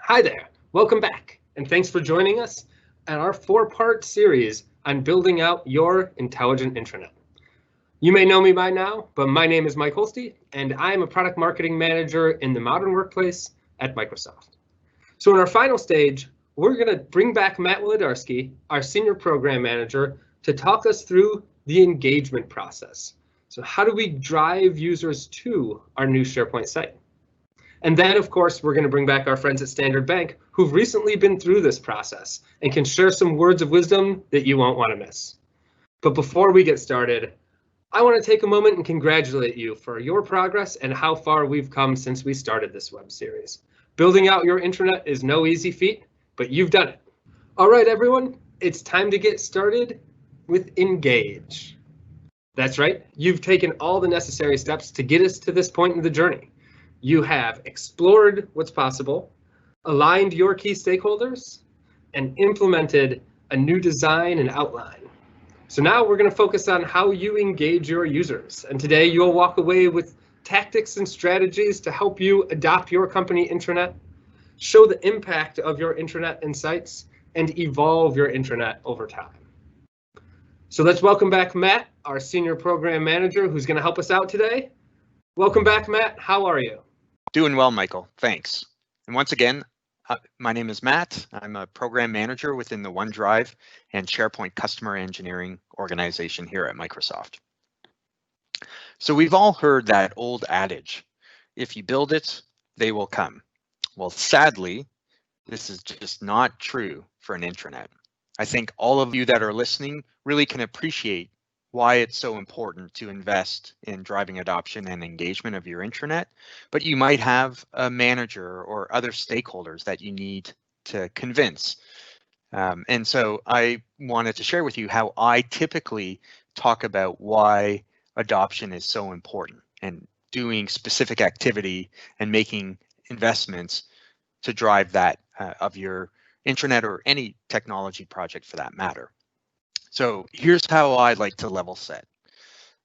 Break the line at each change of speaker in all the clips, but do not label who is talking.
Hi there, welcome back, and thanks for joining us on our four-part series on building out your intelligent intranet. You may know me by now, but my name is Mike Holste, and I am a product marketing manager in the modern workplace at Microsoft. So in our final stage, we're going to bring back Matt Wolodarsky, our senior program manager, to talk us through the engagement process. So how do we drive users to our new SharePoint site? And then, of course, we're going to bring back our friends at Standard Bank who've recently been through this process and can share some words of wisdom that you won't want to miss. But before we get started, I want to take a moment and congratulate you for your progress and how far we've come since we started this web series. Building out your intranet is no easy feat, but you've done it. All right, everyone, it's time to get started with Engage. That's right, you've taken all the necessary steps to get us to this point in the journey. You have explored what's possible, aligned your key stakeholders, and implemented a new design and outline. So now we're going to focus on how you engage your users. And today you'll walk away with tactics and strategies to help you adopt your company intranet, show the impact of your intranet insights, and evolve your intranet over time. So let's welcome back Matt, our senior program manager, who's going to help us out today. Welcome back, Matt. How are you?
Doing well, Michael. Thanks. And once again, my name is Matt. I'm a program manager within the OneDrive and SharePoint customer engineering organization here at Microsoft. So we've all heard that old adage, if you build it, they will come. Well, sadly, this is just not true for an intranet. I think all of you that are listening really can appreciate why it's so important to invest in driving adoption and engagement of your intranet, but you might have a manager or other stakeholders that you need to convince. And so I wanted to share with you how I typically talk about why adoption is so important and doing specific activity and making investments to drive that of your intranet or any technology project for that matter. So here's how I like to level set.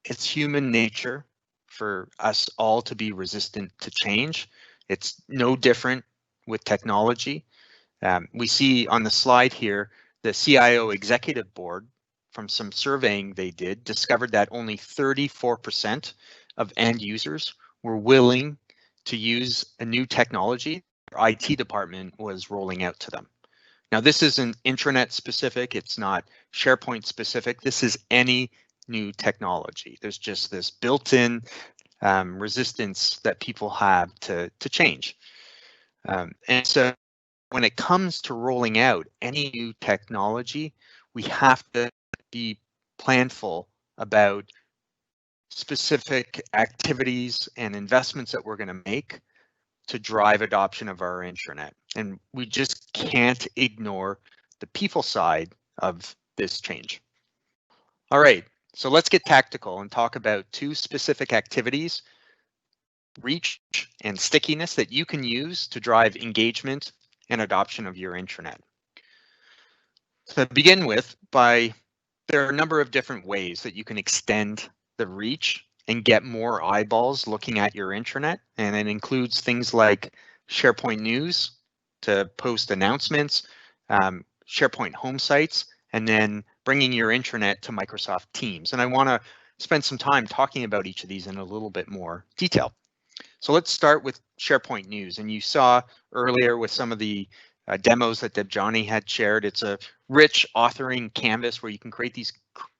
It's human nature for us all to be resistant to change. It's no different with technology. We see on the slide here, the CIO executive board from some surveying they did discovered that only 34% of end users were willing to use a new technology their IT department was rolling out to them. Now, this isn't intranet specific, it's not SharePoint specific, this is any new technology. There's just this built-in resistance that people have to change. And so when it comes to rolling out any new technology, we have to be planful about specific activities and investments that we're going to make to drive adoption of our intranet. And we just can't ignore the people side of this change. All right, so let's get tactical and talk about two specific activities, reach and stickiness, that you can use to drive engagement and adoption of your intranet. To begin with, there are a number of different ways that you can extend the reach and get more eyeballs looking at your intranet, and it includes things like SharePoint News to post announcements, SharePoint home sites, and then bringing your intranet to Microsoft Teams. And I want to spend some time talking about each of these in a little bit more detail. So let's start with SharePoint News. And you saw earlier with some of the demos that Debjani had shared, it's a rich authoring canvas where you can create these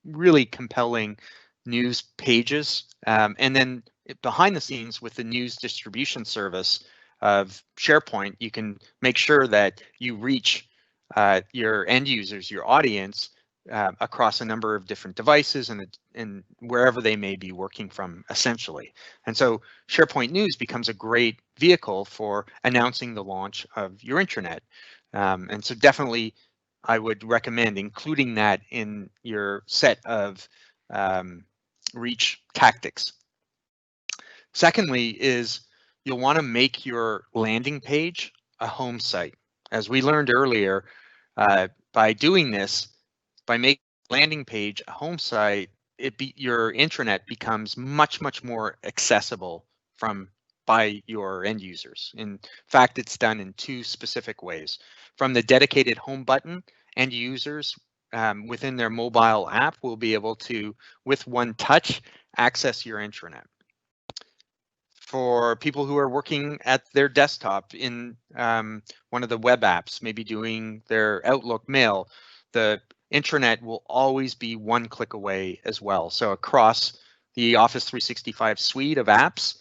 really compelling news pages, and then behind the scenes with the news distribution service of SharePoint, you can make sure that you reach your end users, your audience, across a number of different devices and wherever they may be working from, essentially. And so SharePoint News becomes a great vehicle for announcing the launch of your intranet. And so definitely I would recommend including that in your set of reach tactics. Secondly is you'll want to make your landing page a home site. As we learned earlier, by doing this, by making landing page a home site, your intranet becomes much more accessible from by your end users. In fact, it's done in two specific ways. From the dedicated home button, end users within their mobile app will be able to, with one touch, access your intranet. For people who are working at their desktop in one of the web apps, maybe doing their Outlook mail, the intranet will always be one click away as well. So across the Office 365 suite of apps,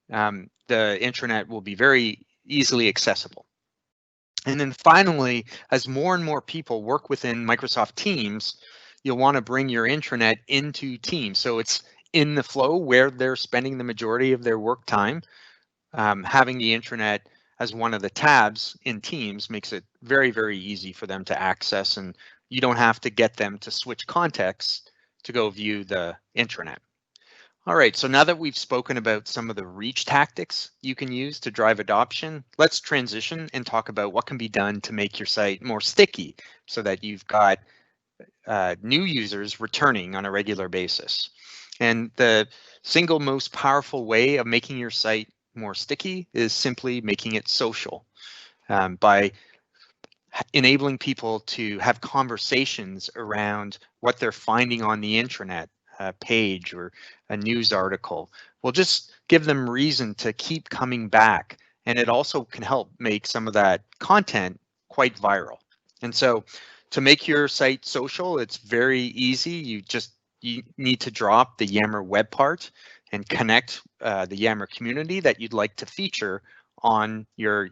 the intranet will be very easily accessible. And then finally, as more and more people work within Microsoft Teams, you'll want to bring your intranet into Teams. So it's in the flow where they're spending the majority of their work time. Having the intranet as one of the tabs in Teams makes it very, very easy for them to access, and you don't have to get them to switch contexts to go view the intranet. All right, so now that we've spoken about some of the reach tactics you can use to drive adoption, let's transition and talk about what can be done to make your site more sticky so that you've got new users returning on a regular basis. And the single most powerful way of making your site more sticky is simply making it social by enabling people to have conversations around what they're finding on the intranet. A page or a news article will just give them reason to keep coming back, and it also can help make some of that content quite viral. And so to make your site social, it's very easy. You need to drop the Yammer web part and connect the Yammer community that you'd like to feature on your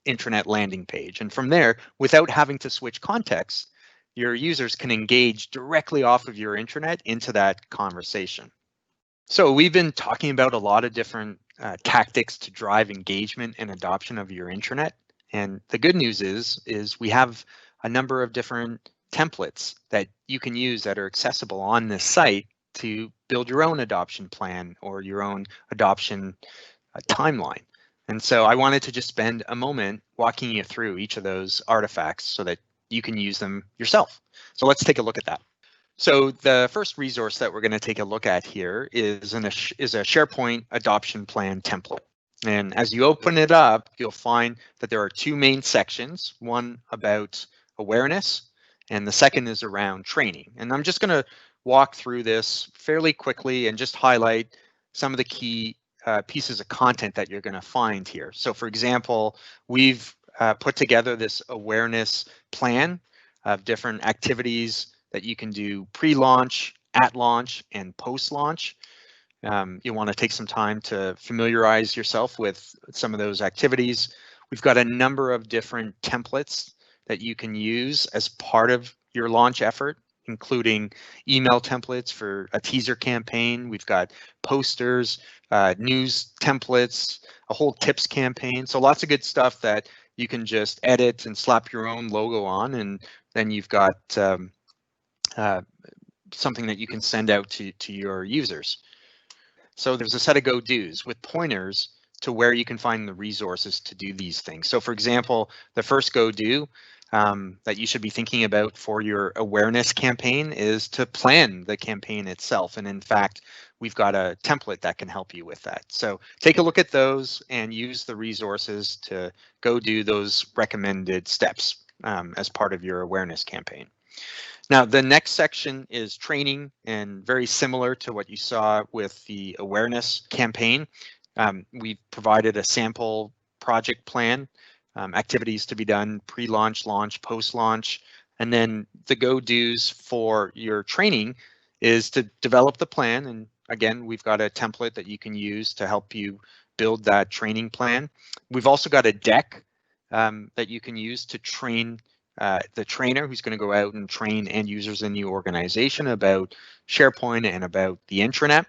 intranet landing page. And from there, without having to switch context, your users can engage directly off of your intranet into that conversation. So we've been talking about a lot of different tactics to drive engagement and adoption of your intranet. And the good news is we have a number of different templates that you can use that are accessible on this site to build your own adoption plan or your own adoption timeline. And so I wanted to just spend a moment walking you through each of those artifacts so that you can use them yourself. So let's take a look at that. So the first resource that we're going to take a look at here is a SharePoint adoption plan template. And as you open it up, you'll find that there are two main sections, one about awareness, and the second is around training. And I'm just going to walk through this fairly quickly and just highlight some of the key pieces of content that you're going to find here. So for example, we've put together this awareness plan of different activities that you can do pre-launch, at launch, and post-launch. You want to take some time to familiarize yourself with some of those activities. We've got a number of different templates that you can use as part of your launch effort, including email templates for a teaser campaign. We've got posters, news templates, a whole tips campaign. So lots of good stuff that you can just edit and slap your own logo on, and then you've got something that you can send out to your users. So there's a set of go-dos with pointers to where you can find the resources to do these things. So for example, the first go-do that you should be thinking about for your awareness campaign is to plan the campaign itself. And in fact, we've got a template that can help you with that. So take a look at those and use the resources to go do those recommended steps as part of your awareness campaign. Now, the next section is training, and very similar to what you saw with the awareness campaign. We've provided a sample project plan, activities to be done pre-launch, launch, post-launch, and then the go-dos for your training is to develop the plan. And again, we've got a template that you can use to help you build that training plan. We've also got a deck that you can use to train the trainer who's going to go out and train end users in the organization about SharePoint and about the intranet.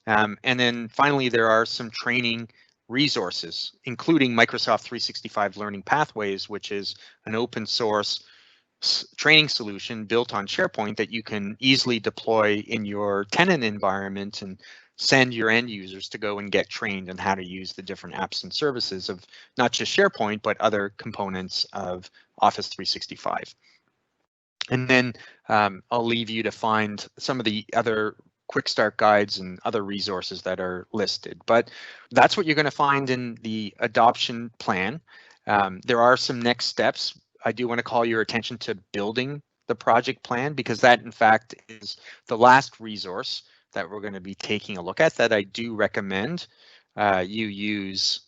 And then finally, there are some training resources, including Microsoft 365 Learning Pathways, which is an open source training solution built on SharePoint that you can easily deploy in your tenant environment and send your end users to go and get trained on how to use the different apps and services of not just SharePoint, but other components of Office 365. And then I'll leave you to find some of the other quick start guides and other resources that are listed. But that's what you're going to find in the adoption plan. There are some next steps. I do want to call your attention to building the project plan, because that in fact is the last resource that we're going to be taking a look at that I do recommend you use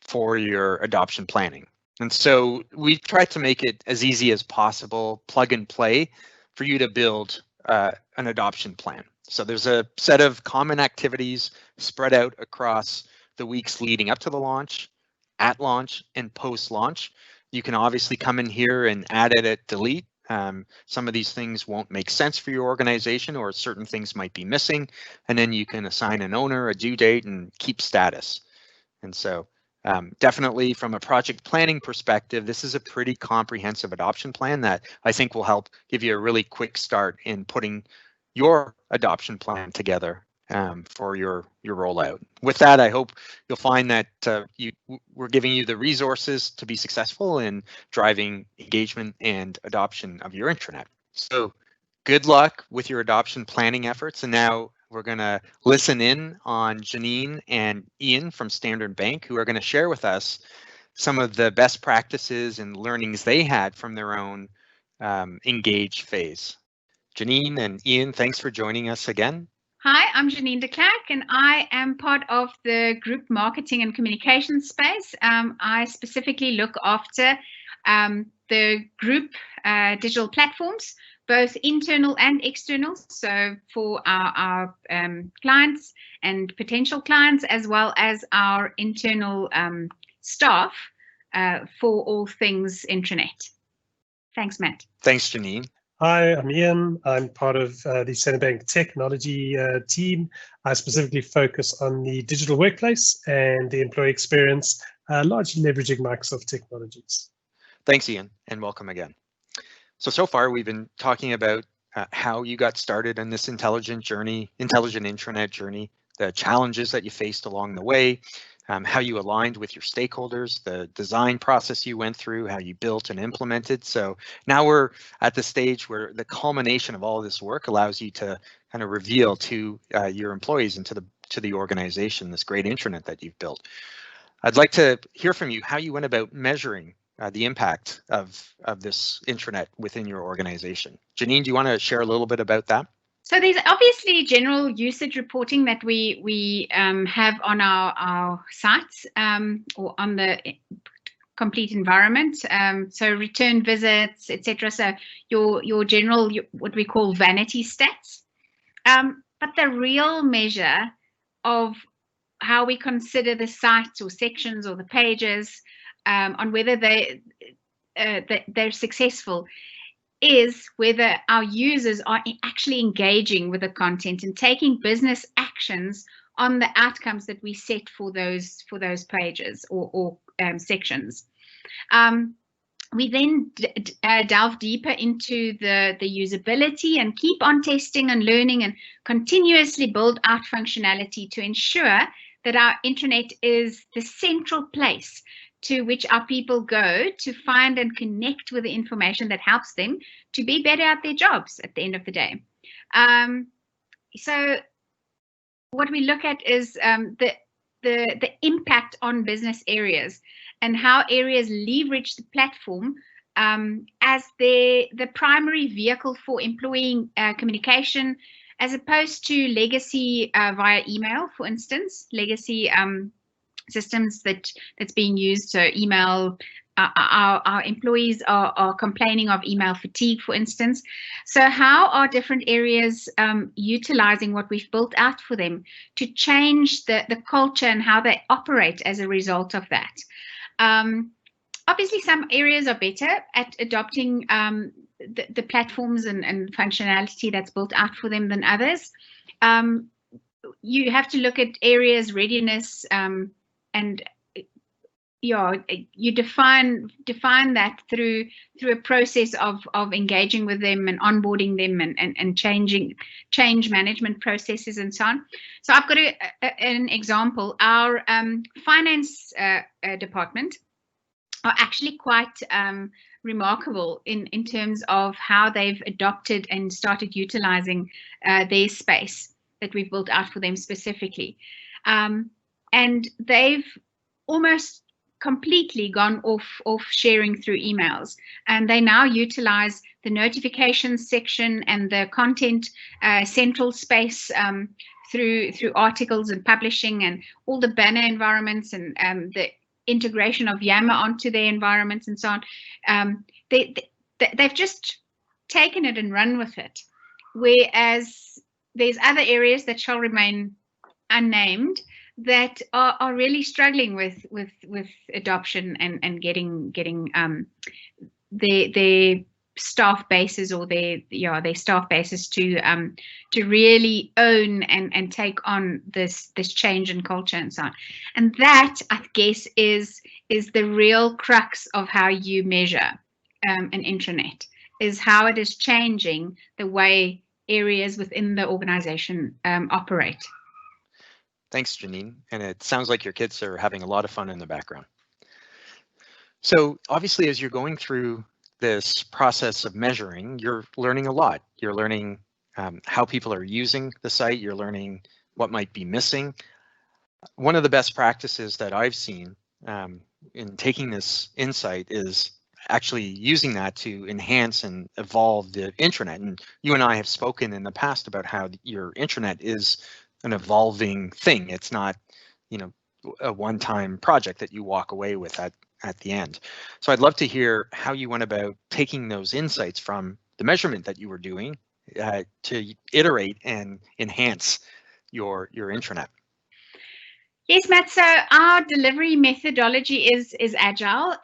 for your adoption planning. And so we try to make it as easy as possible, plug and play, for you to build an adoption plan. So there's a set of common activities spread out across the weeks leading up to the launch, at launch, and post-launch. You can obviously come in here and add, edit, delete. Some of these things won't make sense for your organization, or certain things might be missing, and then you can assign an owner, a due date, and keep status. And so definitely from a project planning perspective, this is a pretty comprehensive adoption plan that I think will help give you a really quick start in putting your adoption plan together for your rollout. With that, I hope you'll find that we're giving you the resources to be successful in driving engagement and adoption of your intranet. So good luck with your adoption planning efforts. And now we're going to listen in on Jenine and Ian from Standard Bank, who are going to share with us some of the best practices and learnings they had from their own engage phase. Jenine and Ian, thanks for joining us again.
Hi, I'm Jenine de Klerk, and I am part of the group marketing and communication space. I specifically look after the group digital platforms, both internal and external. So for our clients and potential clients, as well as our internal staff for all things intranet. Thanks, Matt.
Thanks, Jenine.
Hi, I'm Ian. I'm part of the Standard Bank technology team. I specifically focus on the digital workplace and the employee experience, largely leveraging Microsoft technologies.
Thanks, Ian, and welcome again. So far we've been talking about how you got started in this intelligent intranet journey, the challenges that you faced along the way, how you aligned with your stakeholders, the design process you went through, how you built and implemented. So now we're at the stage where the culmination of all this work allows you to kind of reveal to your employees and to the organization this great intranet that you've built. I'd like to hear from you how you went about measuring the impact of this intranet within your organization. Jenine, do you want to share a little bit about that?
So there's obviously general usage reporting that we have on our sites or on the complete environment. So return visits, etc. So your general, what we call vanity stats. But the real measure of how we consider the sites or sections or the pages on whether they're successful is whether our users are actually engaging with the content and taking business actions on the outcomes that we set for those pages or sections. We then delve deeper into the usability and keep on testing and learning and continuously build out functionality to ensure that our intranet is the central place to which our people go to find and connect with the information that helps them to be better at their jobs at the end of the day. So what we look at is the impact on business areas and how areas leverage the platform as the primary vehicle for employee communication, as opposed to legacy via email, for instance, legacy systems that's being used. So email, our employees are complaining of email fatigue, for instance. So how are different areas utilizing what we've built out for them to change the culture and how they operate as a result of that? Obviously, some areas are better at adopting the platforms and functionality that's built out for them than others. You have to look at areas' readiness and you define that through a process of engaging with them and onboarding them and change management processes and so on. So I've got an example. Our finance department are actually quite remarkable in terms of how they've adopted and started utilizing their space that we've built out for them specifically. And they've almost completely gone off sharing through emails, and they now utilize the notifications section and the content central space through articles and publishing and all the banner environments and the integration of Yammer onto their environments and so on. They've just taken it and run with it, whereas there's other areas that shall remain unnamed that are really struggling with adoption and getting their staff bases or their staff bases to really own and take on this change in culture and so on. And that, I guess, is the real crux of how you measure an intranet, is how it is changing the way areas within the organization operate.
Thanks, Jenine. And it sounds like your kids are having a lot of fun in the background. So obviously, as you're going through this process of measuring, you're learning a lot. You're learning how people are using the site. You're learning what might be missing. One of the best practices that I've seen in taking this insight is actually using that to enhance and evolve the intranet. And you and I have spoken in the past about how your intranet is an evolving thing. It's not, a one-time project that you walk away with at the end. So I'd love to hear how you went about taking those insights from the measurement that you were doing to iterate and enhance your intranet.
Yes, Matt. So our delivery methodology is agile.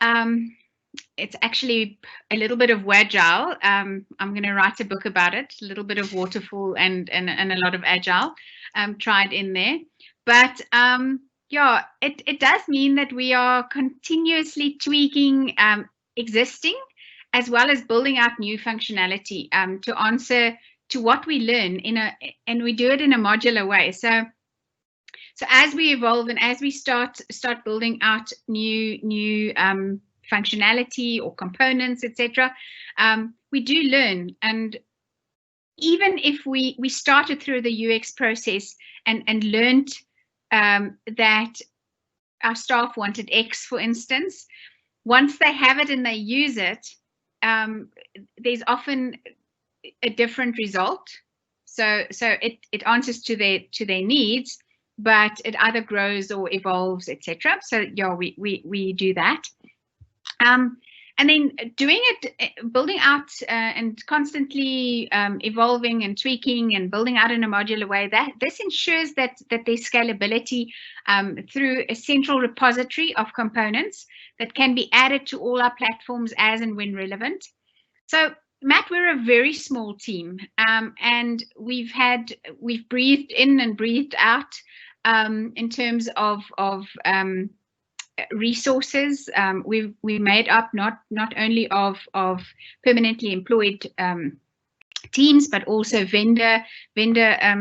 It's actually a little bit of Wagile. I'm going to write a book about it. A little bit of waterfall and a lot of agile tried in there. But yeah, it does mean that we are continuously tweaking existing as well as building out new functionality to answer to what we learn and we do it in a modular way. So as we evolve and as we start building out new functionality or components, etc., we do learn. And even if we started through the UX process and learned that our staff wanted X, for instance, once they have it and they use it, there's often a different result. So it answers to their needs, but it either grows or evolves, etc. So yeah, we do that. And then doing it, building out and constantly evolving and tweaking and building out in a modular way, that this ensures that there's scalability through a central repository of components that can be added to all our platforms as and when relevant. So Matt, we're a very small team, and we've breathed in and breathed out in terms of resources. We made up not only of permanently employed teams, but also vendor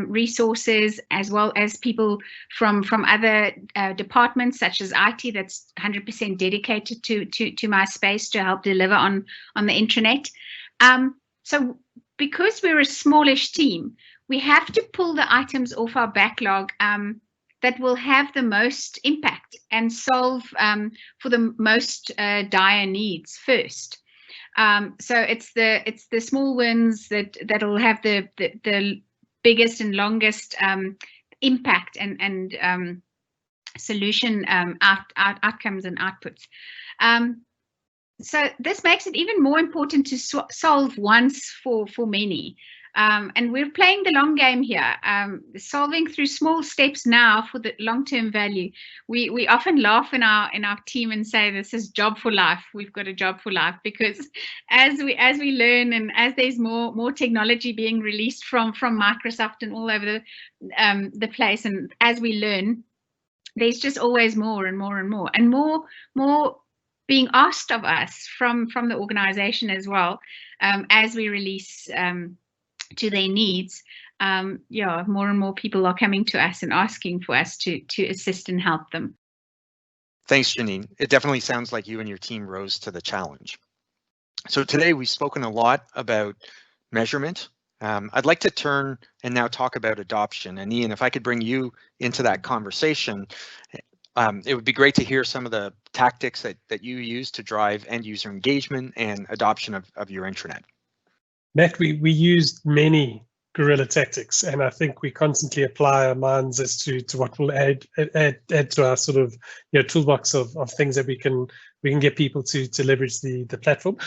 resources, as well as people from other departments such as IT that's 100% dedicated to my space to help deliver on the intranet. So because we're a smallish team, we have to pull the items off our backlog that will have the most impact and solve for the most dire needs first. So it's the small wins that'll have the biggest and longest impact and solution outcomes and outputs. So this makes it even more important to solve once for many. And we're playing the long game here, solving through small steps now for the long-term value. We often laugh in our team and say this is job for life. We've got a job for life, because as we learn and as there's more technology being released from Microsoft and all over the place, and as we learn, there's just always more and more and more and more being asked of us from the organization as well, as we release to their needs. More and more people are coming to us and asking for us to assist and help them.
Thanks, Jenine. It definitely sounds like you and your team rose to the challenge. So today we've spoken a lot about measurement. I'd like to turn and now talk about adoption. And Ian, if I could bring you into that conversation, it would be great to hear some of the tactics that you use to drive end user engagement and adoption of your intranet.
Matt, we used many guerrilla tactics, and I think we constantly apply our minds as to what will add to our sort of toolbox of things that we can get people to leverage the platform.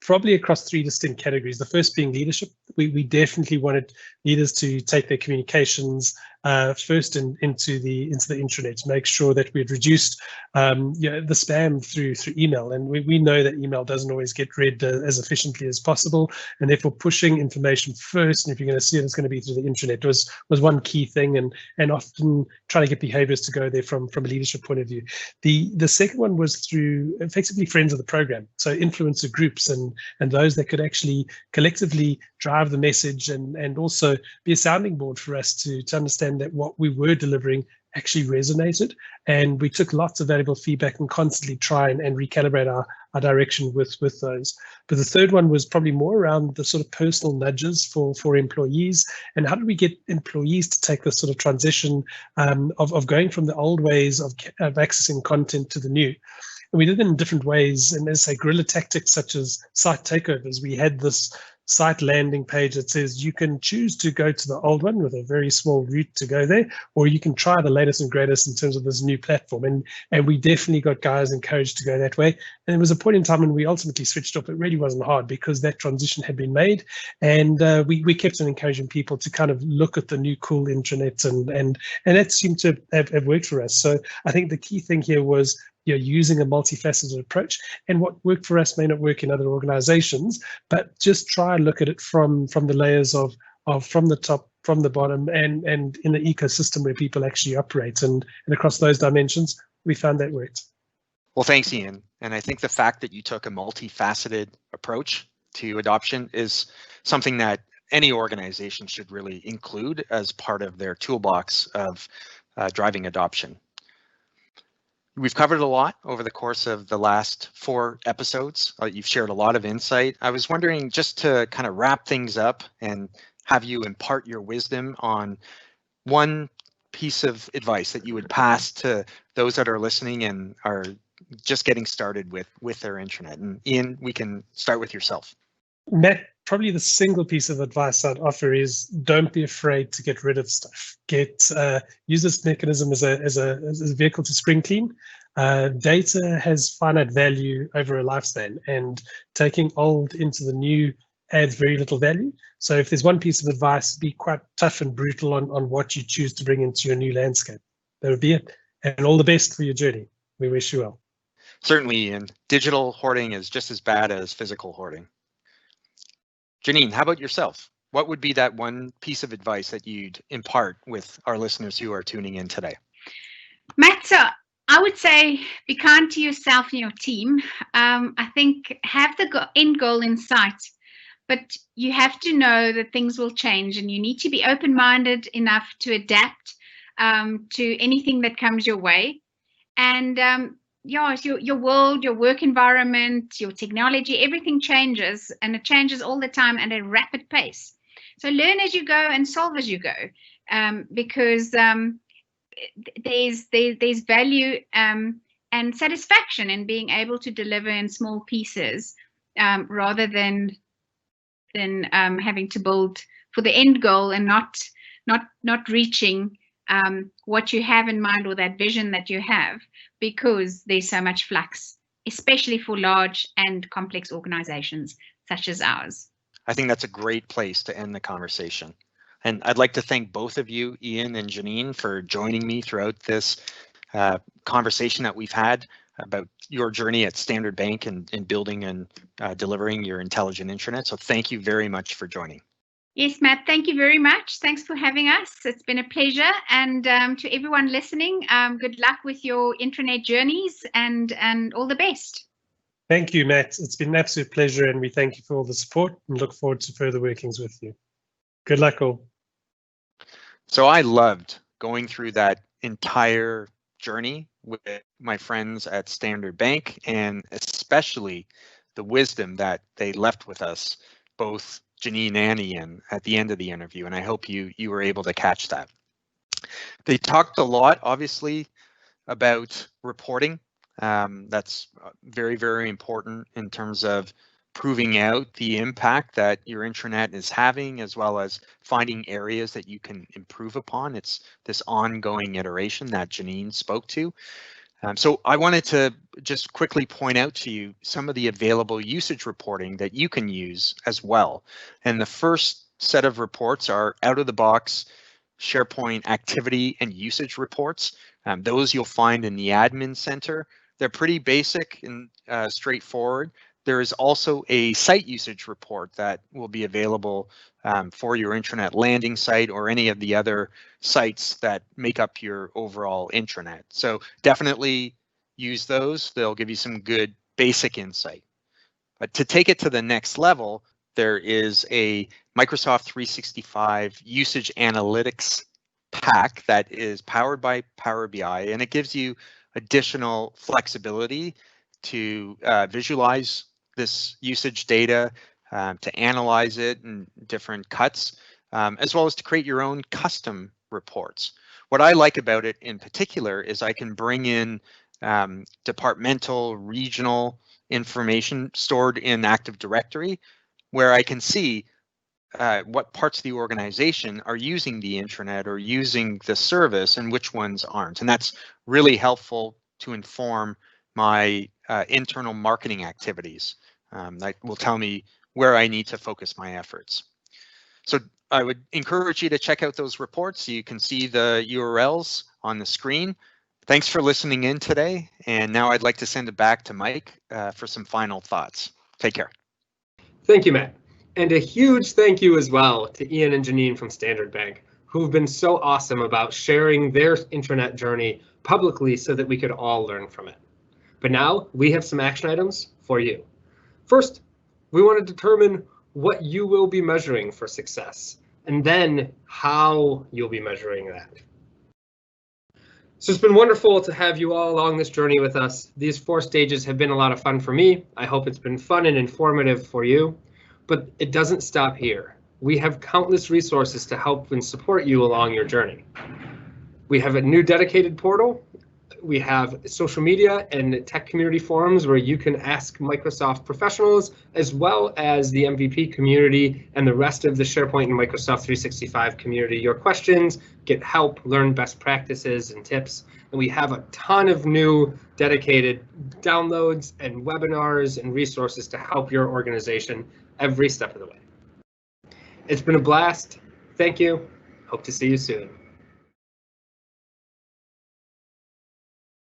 Probably across three distinct categories. The first being leadership. We definitely wanted leaders to take their communications first into the intranet to make sure that we'd reduced the spam through email, and we know that email doesn't always get read as efficiently as possible, and therefore pushing information first, and if you're going to see it, it's going to be through the intranet was one key thing, and often trying to get behaviors to go there from a leadership point of view. The second one was through effectively friends of the program, so influencer groups and those that could actually collectively drive the message and also be a sounding board for us to understand that what we were delivering actually resonated, and we took lots of valuable feedback and constantly try and recalibrate our direction with those. But the third one was probably more around the sort of personal nudges for employees, and how do we get employees to take this sort of transition of going from the old ways of accessing content to the new. And we did it in different ways, and as I say, guerrilla tactics such as site takeovers. We had this site landing page that says you can choose to go to the old one with a very small route to go there, or you can try the latest and greatest in terms of this new platform. And we definitely got guys encouraged to go that way. And there was a point in time when we ultimately switched off. It really wasn't hard because that transition had been made, and we kept on encouraging people to kind of look at the new cool intranet, and that seemed to have worked for us. So I think the key thing here was using a multifaceted approach, and what worked for us may not work in other organizations, but just try and look at it from the layers of from the top, from the bottom, and in the ecosystem where people actually operate, and across those dimensions, we found that worked.
Well, thanks, Ian. And I think the fact that you took a multifaceted approach to adoption is something that any organization should really include as part of their toolbox of driving adoption. We've covered a lot over the course of the last 4 episodes. You've shared a lot of insight. I was wondering, just to kind of wrap things up and have you impart your wisdom on one piece of advice that you would pass to those that are listening and are just getting started with their intranet. And Ian, we can start with yourself.
Matt, probably the single piece of advice I'd offer is don't be afraid to get rid of stuff. Use this mechanism as a vehicle to spring clean. Data has finite value over a lifespan, and taking old into the new adds very little value. So if there's one piece of advice, be quite tough and brutal on what you choose to bring into your new landscape. That would be it. And all the best for your journey. We wish you well.
Certainly, Ian. Digital hoarding is just as bad as physical hoarding. Jenine, how about yourself? What would be that one piece of advice that you'd impart with our listeners who are tuning in today?
Matt, so I would say be kind to yourself and your team. I think have the end goal in sight, but you have to know that things will change, and you need to be open-minded enough to adapt to anything that comes your way. And your world, your work environment, your technology, everything changes, and it changes all the time at a rapid pace. So learn as you go and solve as you go, because there's value and satisfaction in being able to deliver in small pieces, rather than having to build for the end goal and not reaching what you have in mind or that vision that you have, because there's so much flux, especially for large and complex organizations such as ours.
I think that's a great place to end the conversation. And I'd like to thank both of you, Ian and Jenine, for joining me throughout this conversation that we've had about your journey at Standard Bank and building and delivering your intelligent intranet. So thank you very much for joining.
Yes, Matt, thank you very much. Thanks for having us. It's been a pleasure. And to everyone listening, good luck with your intranet journeys, and all the best.
Thank you, Matt. It's been an absolute pleasure, and we thank you for all the support and look forward to further workings with you. Good luck all.
So I loved going through that entire journey with my friends at Standard Bank, and especially the wisdom that they left with us, both Jenine and Ian, at the end of the interview, and I hope you were able to catch that. They talked a lot, obviously, about reporting. That's very, very important in terms of proving out the impact that your intranet is having, as well as finding areas that you can improve upon. It's this ongoing iteration that Jenine spoke to. So I wanted to just quickly point out to you some of the available usage reporting that you can use as well. And the first set of reports are out-of-the-box SharePoint activity and usage reports. Those you'll find in the admin center. They're pretty basic and straightforward. There is also a site usage report that will be available for your intranet landing site or any of the other sites that make up your overall intranet. So definitely use those. They'll give you some good basic insight. But to take it to the next level, there is a Microsoft 365 usage analytics pack that is powered by Power BI, and it gives you additional flexibility to visualize this usage data, to analyze it in different cuts, as well as to create your own custom reports. What I like about it in particular is I can bring in departmental, regional information stored in Active Directory, where I can see what parts of the organization are using the intranet or using the service and which ones aren't. And that's really helpful to inform my internal marketing activities. That will tell me where I need to focus my efforts. So I would encourage you to check out those reports so you can see the URLs on the screen. Thanks for listening in today. And now I'd like to send it back to Mike for some final thoughts. Take care.
Thank you, Matt. And a huge thank you as well to Ian and Jenine from Standard Bank, who've been so awesome about sharing their intranet journey publicly so that we could all learn from it. But now we have some action items for you. First, we want to determine what you will be measuring for success, and then how you'll be measuring that. So it's been wonderful to have you all along this journey with us. These 4 stages have been a lot of fun for me. I hope it's been fun and informative for you, but it doesn't stop here. We have countless resources to help and support you along your journey. We have a new dedicated portal. We have social media and tech community forums where you can ask Microsoft professionals, as well as the MVP community and the rest of the SharePoint and Microsoft 365 community, your questions, get help, learn best practices and tips. And we have a ton of new dedicated downloads and webinars and resources to help your organization every step of the way. It's been a blast. Thank you. Hope to see you soon.